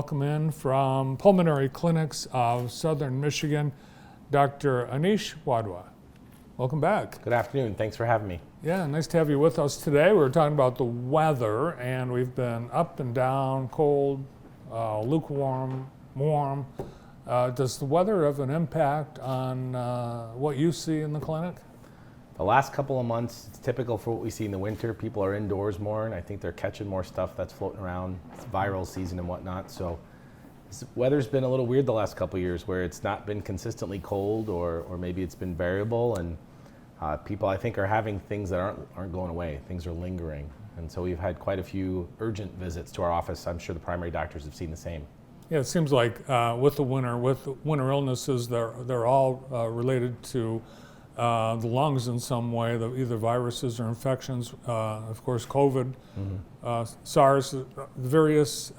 welcome in from Pulmonary Clinics of Southern Michigan, Dr. Anish Wadhwa. Welcome back. Good afternoon. Thanks for having me. Yeah, nice to have you with us today. We're talking about the weather, and we've been up and down, cold, lukewarm, warm. Does the weather have an impact on what you see in the clinic? The last couple of months, it's typical for what we see in the winter. People are indoors more, and I think they're catching more stuff that's floating around. It's viral season and whatnot. So this weather's been a little weird the last couple of years, where it's not been consistently cold, or maybe it's been variable, and people, I think, are having things that aren't going away. Things are lingering, and so we've had quite a few urgent visits to our office. I'm sure the primary doctors have seen the same. Yeah, it seems like with the winter illnesses, they're all related to the lungs in some way, either viruses or infections. Of course, COVID, SARS, the various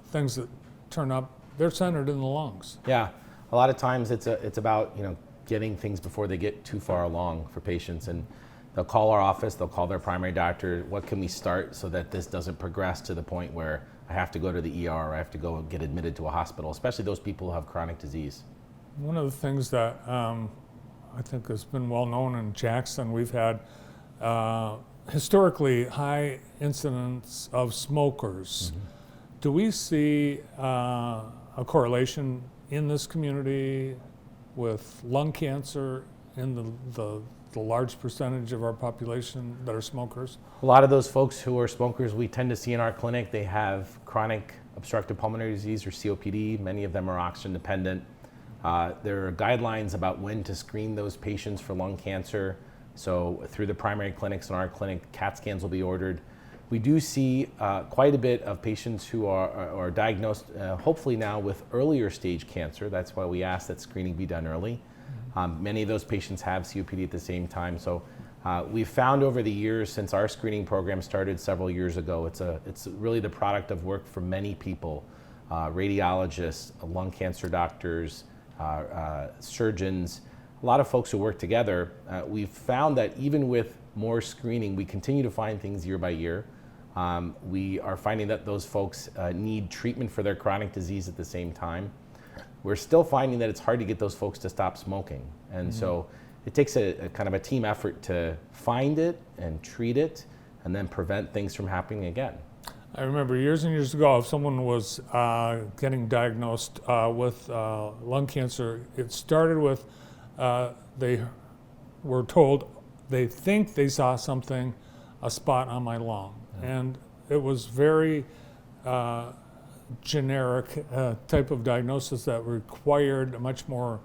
things that turn up, they're centered in the lungs. Yeah, a lot of times it's about getting things before they get too far along for patients, and they'll call our office, they'll call their primary doctor. What can we start so that this doesn't progress to the point where I have to go to the ER or I have to go get admitted to a hospital, especially those people who have chronic disease. One of the things that I think has been well known in Jackson, we've had historically high incidence of smokers. Do we see a correlation in this community with lung cancer in the large percentage of our population that are smokers? A lot of those folks who are smokers we tend to see in our clinic, they have chronic obstructive pulmonary disease or COPD. Many of them are oxygen dependent. There are guidelines about when to screen those patients for lung cancer. So through the primary clinics in our clinic, CAT scans will be ordered. We do see quite a bit of patients who are diagnosed, hopefully now, with earlier stage cancer. That's why we ask that screening be done early. Many of those patients have COPD at the same time. So we've found over the years, since our screening program started several years ago, it's really the product of work for many people, radiologists, lung cancer doctors, surgeons, a lot of folks who work together. We've found that even with more screening, we continue to find things year by year. We are finding that those folks need treatment for their chronic disease at the same time. We're still finding that it's hard to get those folks to stop smoking. And so it takes a kind of a team effort to find it and treat it and then prevent things from happening again. I remember years and years ago, if someone was getting diagnosed with lung cancer, it started with they were told they think they saw something, a spot on my lung. And it was very generic type of diagnosis that required a much more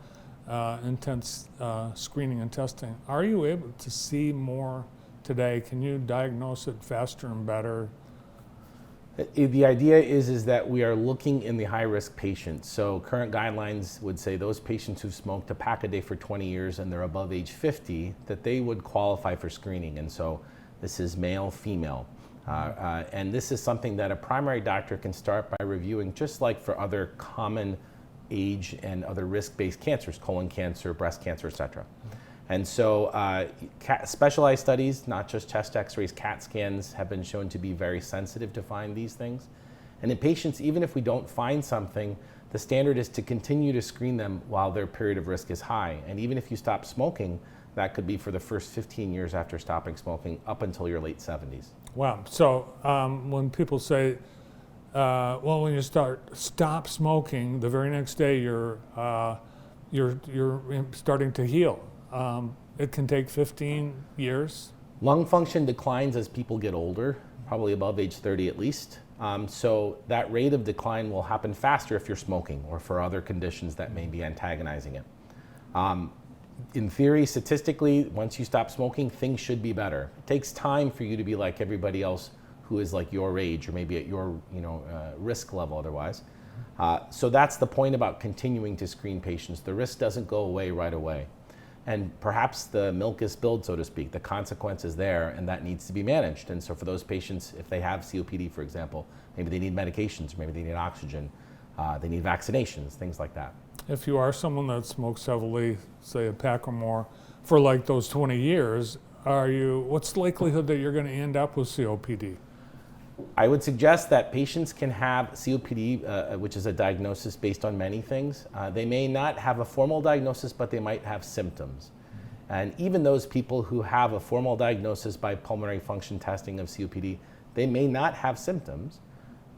intense screening and testing. Are you able to see more today? Can you diagnose it faster and better? The idea is that we are looking in the high-risk patients. So current guidelines would say those patients who've smoked a pack a day for 20 years and they're above age 50, that they would qualify for screening. And so this is male, female. And this is something that a primary doctor can start by reviewing, just like for other common age and other risk-based cancers, colon cancer, breast cancer, et cetera. And so specialized studies, not just chest x-rays, CAT scans, have been shown to be very sensitive to find these things. And in patients, even if we don't find something, the standard is to continue to screen them while their period of risk is high. And even if you stop smoking, that could be for the first 15 years after stopping smoking up until your late 70s. Wow. So when people say, well, when you stop smoking, the very next day you're starting to heal. It can take 15 years. Lung function declines as people get older, probably above age 30 at least. So that rate of decline will happen faster if you're smoking or for other conditions that may be antagonizing it. In theory, statistically, once you stop smoking, things should be better. It takes time for you to be like everybody else who is like your age or maybe at your risk level otherwise. So that's the point about continuing to screen patients. The risk doesn't go away right away. And perhaps the milk is spilled, so to speak. The consequence is there, and that needs to be managed. And so for those patients, if they have COPD, for example, maybe they need medications, maybe they need oxygen, they need vaccinations, things like that. If you are someone that smokes heavily, say a pack or more, for like those 20 years, what's the likelihood that you're going to end up with COPD? I would suggest that patients can have COPD, which is a diagnosis based on many things. They may not have a formal diagnosis, but they might have symptoms. And even those people who have a formal diagnosis by pulmonary function testing of COPD, they may not have symptoms.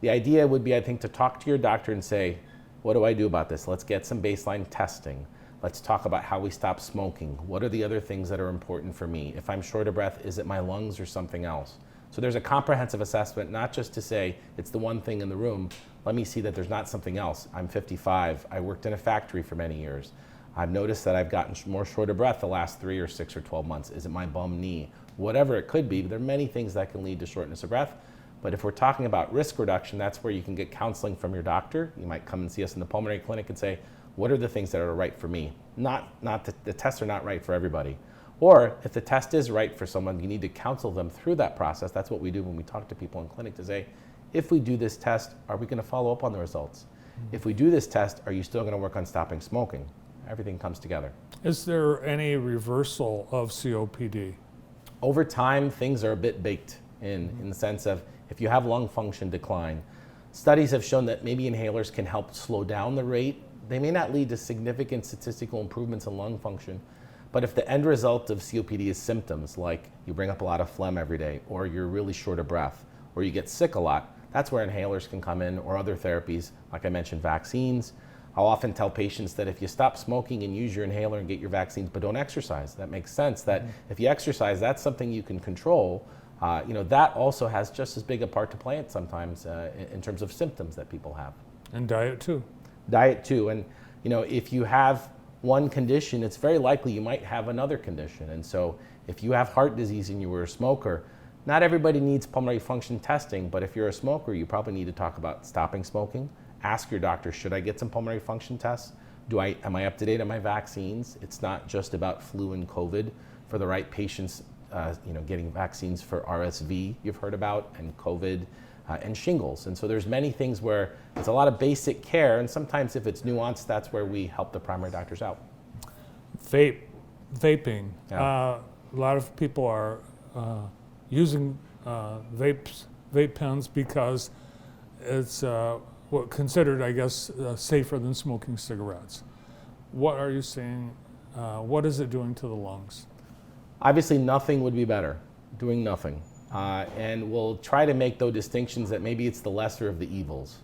The idea would be, I think, to talk to your doctor and say, what do I do about this? Let's get some baseline testing. Let's talk about how we stop smoking. What are the other things that are important for me? If I'm short of breath, is it my lungs or something else? So there's a comprehensive assessment, not just to say it's the one thing in the room. Let me see that there's not something else. I'm 55. I worked in a factory for many years. I've noticed that I've gotten more short of breath the last 3 or 6 or 12 months. Is it my bum knee? Whatever it could be, there are many things that can lead to shortness of breath. But if we're talking about risk reduction, that's where you can get counseling from your doctor. You might come and see us in the pulmonary clinic and say, what are the things that are right for me? Not the tests are not right for everybody. Or if the test is right for someone, you need to counsel them through that process. That's what we do when we talk to people in clinic, to say, if we do this test, are we going to follow up on the results? If we do this test, are you still going to work on stopping smoking? Everything comes together. Is there any reversal of COPD? Over time, things are a bit baked in the sense of if you have lung function decline, studies have shown that maybe inhalers can help slow down the rate. They may not lead to significant statistical improvements in lung function, but if the end result of COPD is symptoms like you bring up a lot of phlegm every day, or you're really short of breath, or you get sick a lot, that's where inhalers can come in, or other therapies, like I mentioned, vaccines. I'll often tell patients that if you stop smoking and use your inhaler and get your vaccines, but don't exercise, that makes sense. That if you exercise, that's something you can control. That also has just as big a part to play it sometimes in terms of symptoms that people have. And diet too. Diet too, and if you have one condition, it's very likely you might have another condition. And so if you have heart disease and you were a smoker, not everybody needs pulmonary function testing, but if you're a smoker, you probably need to talk about stopping smoking. Ask your doctor, should I get some pulmonary function tests? Am I up to date on my vaccines? It's not just about flu and COVID. For the right patients, getting vaccines for RSV you've heard about, and COVID, and shingles. And so there's many things where it's a lot of basic care, and sometimes if it's nuanced, that's where we help the primary doctors out. Vaping. Yeah. A lot of people are using vape pens because it's considered, I guess, safer than smoking cigarettes. What are you seeing? What is it doing to the lungs? Obviously, nothing would be better, doing nothing. And we'll try to make those distinctions that maybe it's the lesser of the evils.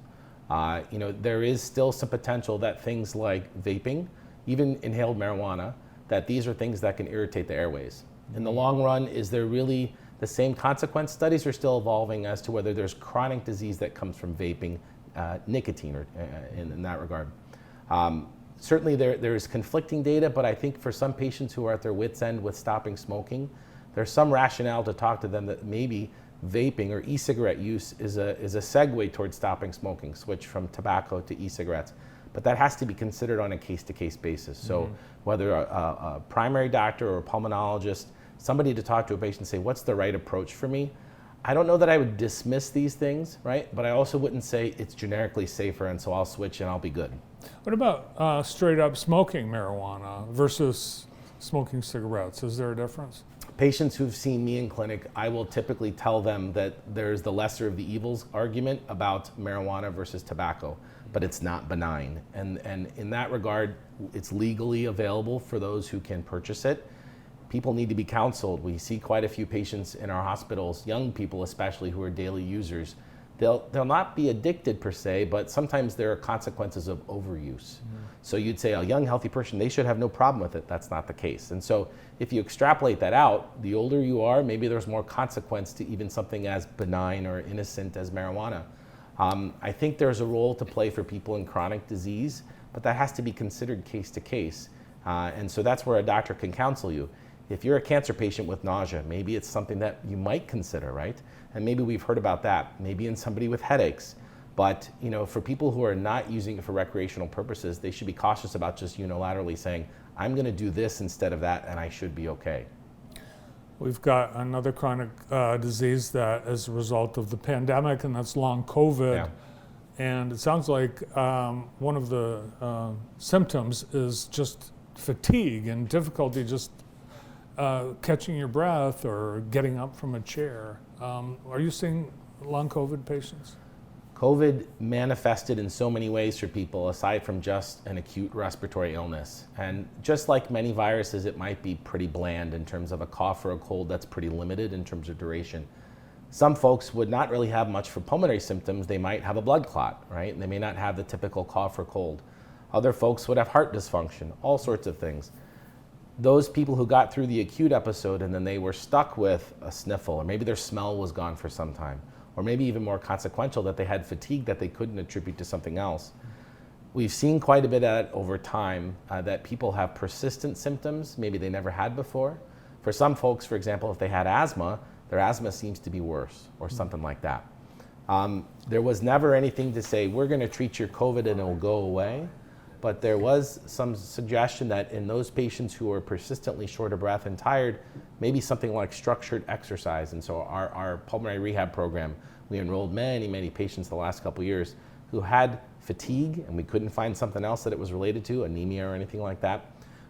There is still some potential that things like vaping, even inhaled marijuana, that these are things that can irritate the airways. In the long run, is there really the same consequence? Studies are still evolving as to whether there's chronic disease that comes from vaping, nicotine, or in that regard. Certainly there is conflicting data, but I think for some patients who are at their wits' end with stopping smoking, there's some rationale to talk to them that maybe vaping or e-cigarette use is a segue towards stopping smoking, switch from tobacco to e-cigarettes. But that has to be considered on a case-to-case basis. So whether a primary doctor or a pulmonologist, somebody to talk to a patient and say, what's the right approach for me? I don't know that I would dismiss these things, right? But I also wouldn't say it's generically safer and so I'll switch and I'll be good. What about straight up smoking marijuana versus smoking cigarettes? Is there a difference? Patients who've seen me in clinic, I will typically tell them that there's the lesser of the evils argument about marijuana versus tobacco, but it's not benign. And in that regard, it's legally available for those who can purchase it. People need to be counseled. We see quite a few patients in our hospitals, young people especially, who are daily users. They'll not be addicted per se, but sometimes there are consequences of overuse. So you'd say a young, healthy person, they should have no problem with it. That's not the case. And so if you extrapolate that out, the older you are, maybe there's more consequence to even something as benign or innocent as marijuana. I think there's a role to play for people in chronic disease, but that has to be considered case to case. And so that's where a doctor can counsel you. If you're a cancer patient with nausea, maybe it's something that you might consider, right? And maybe we've heard about that, maybe in somebody with headaches. But for people who are not using it for recreational purposes, they should be cautious about just unilaterally saying, I'm going to do this instead of that, and I should be okay. We've got another chronic disease that is a result of the pandemic, and that's long COVID. Yeah. And it sounds like one of the symptoms is just fatigue and difficulty just catching your breath or getting up from a chair. Are you seeing long COVID patients? COVID manifested in so many ways for people aside from just an acute respiratory illness. And just like many viruses, it might be pretty bland in terms of a cough or a cold that's pretty limited in terms of duration. Some folks would not really have much for pulmonary symptoms. They might have a blood clot, right? And they may not have the typical cough or cold. Other folks would have heart dysfunction, all sorts of things. Those people who got through the acute episode and then they were stuck with a sniffle, or maybe their smell was gone for some time, or maybe even more consequential, that they had fatigue that they couldn't attribute to something else. We've seen quite a bit of that over time, that people have persistent symptoms maybe they never had before. For some folks, for example, if they had asthma, their asthma seems to be worse or something like that. There was never anything to say, we're going to treat your COVID and it will go away. But there was some suggestion that in those patients who are persistently short of breath and tired, maybe something like structured exercise. And so our pulmonary rehab program, we enrolled many patients the last couple of years who had fatigue, and we couldn't find something else that it was related to, anemia or anything like that,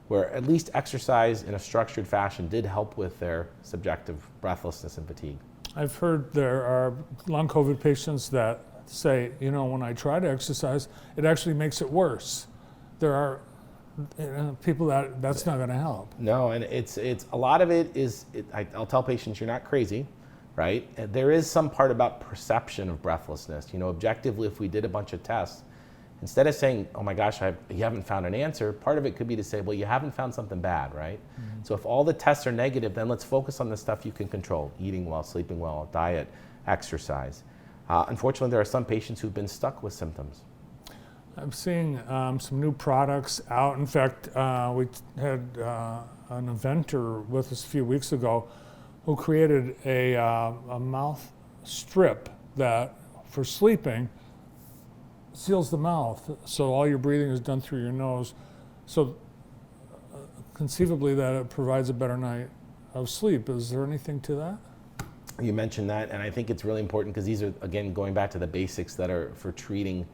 where at least exercise in a structured fashion did help with their subjective breathlessness and fatigue. I've heard there are long COVID patients that say, when I try to exercise, it actually makes it worse. There are people that's not going to help. No, and it's a lot of it is, I'll tell patients, you're not crazy, right? There is some part about perception of breathlessness. Objectively, if we did a bunch of tests, instead of saying, oh my gosh, you haven't found an answer, part of it could be to say, well, you haven't found something bad, right? Mm-hmm. So if all the tests are negative, then let's focus on the stuff you can control: eating well, sleeping well, diet, exercise. Unfortunately, there are some patients who've been stuck with symptoms. I'm seeing some new products out. In fact, we had an inventor with us a few weeks ago who created a mouth strip that, for sleeping, seals the mouth, so all your breathing is done through your nose. So conceivably that it provides a better night of sleep. Is there anything to that? You mentioned that, and I think it's really important because these are, again, going back to the basics that are for treating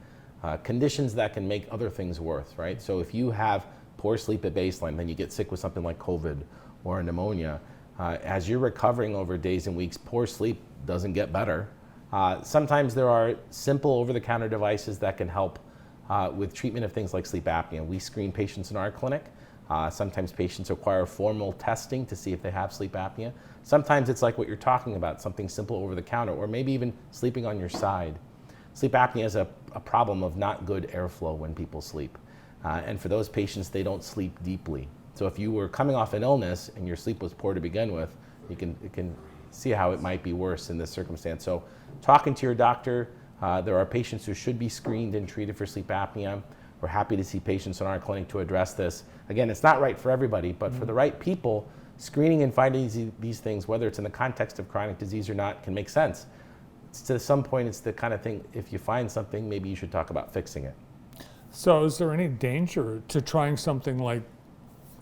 conditions that can make other things worse, right? So if you have poor sleep at baseline, then you get sick with something like COVID or pneumonia. As you're recovering over days and weeks, poor sleep doesn't get better. Sometimes there are simple over-the-counter devices that can help with treatment of things like sleep apnea. We screen patients in our clinic. Sometimes patients require formal testing to see if they have sleep apnea. Sometimes it's like what you're talking about, something simple over-the-counter, or maybe even sleeping on your side. Sleep apnea is a problem of not good airflow when people sleep. And for those patients, they don't sleep deeply. So if you were coming off an illness and your sleep was poor to begin with, you can see how it might be worse in this circumstance. So talking to your doctor, there are patients who should be screened and treated for sleep apnea. We're happy to see patients in our clinic to address this. Again, it's not right for everybody, but for the right people, screening and finding these things, whether it's in the context of chronic disease or not, can make sense. To some point, it's the kind of thing, if you find something, maybe you should talk about fixing it. So is there any danger to trying something like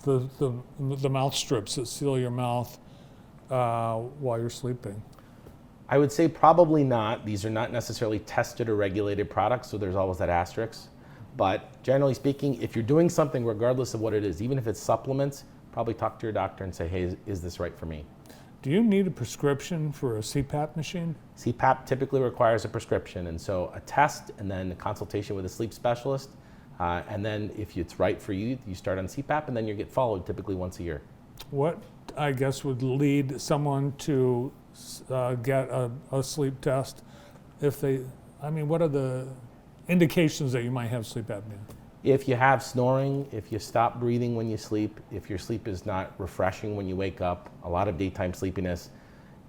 the mouth strips that seal your mouth while you're sleeping? I would say probably not. These are not necessarily tested or regulated products, so there's always that asterisk. But generally speaking, if you're doing something, regardless of what it is, even if it's supplements, probably talk to your doctor and say, hey, is this right for me? Do you need a prescription for a CPAP machine? CPAP typically requires a prescription, and so a test and then a consultation with a sleep specialist. And then if it's right for you, you start on CPAP, and then you get followed typically once a year. What, I guess, would lead someone to get a sleep test if what are the indications that you might have sleep apnea? If you have snoring, if you stop breathing when you sleep, if your sleep is not refreshing when you wake up, a lot of daytime sleepiness,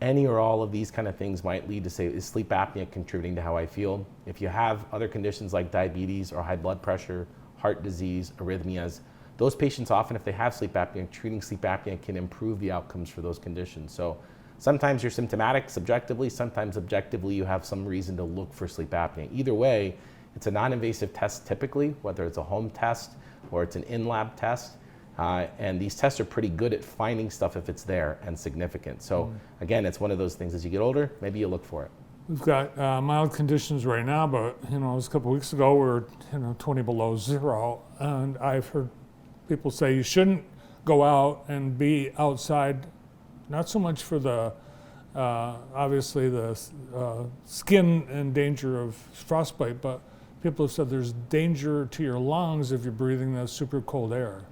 any or all of these kind of things might lead to say, is sleep apnea contributing to how I feel? If you have other conditions like diabetes or high blood pressure, heart disease, arrhythmias, those patients often, if they have sleep apnea, treating sleep apnea can improve the outcomes for those conditions. So sometimes you're symptomatic subjectively, sometimes objectively you have some reason to look for sleep apnea. Either way, it's a non-invasive test typically, whether it's a home test or it's an in-lab test. And these tests are pretty good at finding stuff if it's there and significant. So again, it's one of those things, as you get older, maybe you look for it. We've got mild conditions right now, but it was a couple weeks ago we were 20 below zero, and I've heard people say you shouldn't go out and be outside, not so much for the Obviously, the skin in danger of frostbite, but people have said there's danger to your lungs if you're breathing that super cold air.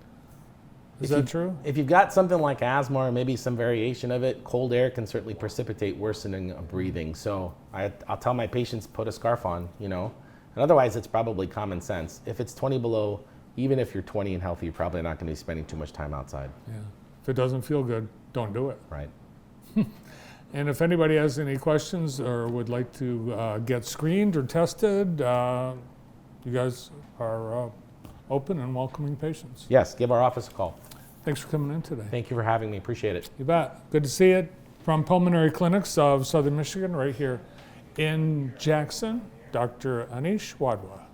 Is that true? If you've got something like asthma or maybe some variation of it, cold air can certainly precipitate worsening of breathing. So I'll tell my patients, put a scarf on, you know. And otherwise, it's probably common sense. If it's 20 below, even if you're 20 and healthy, you're probably not going to be spending too much time outside. Yeah. If it doesn't feel good, don't do it. Right. And if anybody has any questions or would like to get screened or tested, you guys are open and welcoming patients. Yes, give our office a call. Thanks for coming in today. Thank you for having me. Appreciate it. You bet. Good to see you from Pulmonary Clinics of Southern Michigan, right here in Jackson. Dr. Anish Wadhwa.